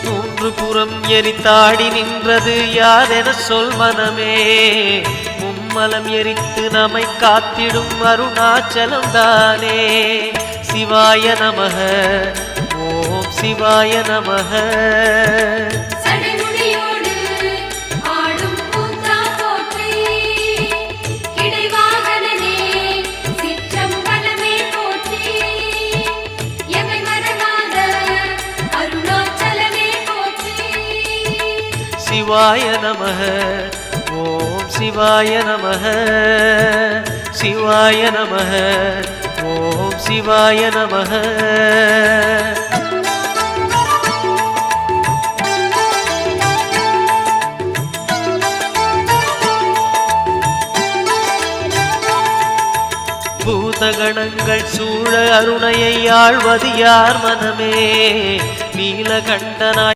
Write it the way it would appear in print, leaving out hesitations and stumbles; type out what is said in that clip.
மூன்று புறம் எரித்தாடி நின்றது யாரென சொல் மனமே. மும்மலம் எரித்து நம்மை காத்திடும் அருணாச்சலம் தானே. சிவாய நமக ஓம் சிவாய நமக. சிவாய நமக ஓம் சிவாய நமக. சிவாய நமக ஓம் சிவாய நமக. பூதகணங்கள் சூழ அருணையை ஆழ்வது யார் மனமே. நீலகண்டனாய்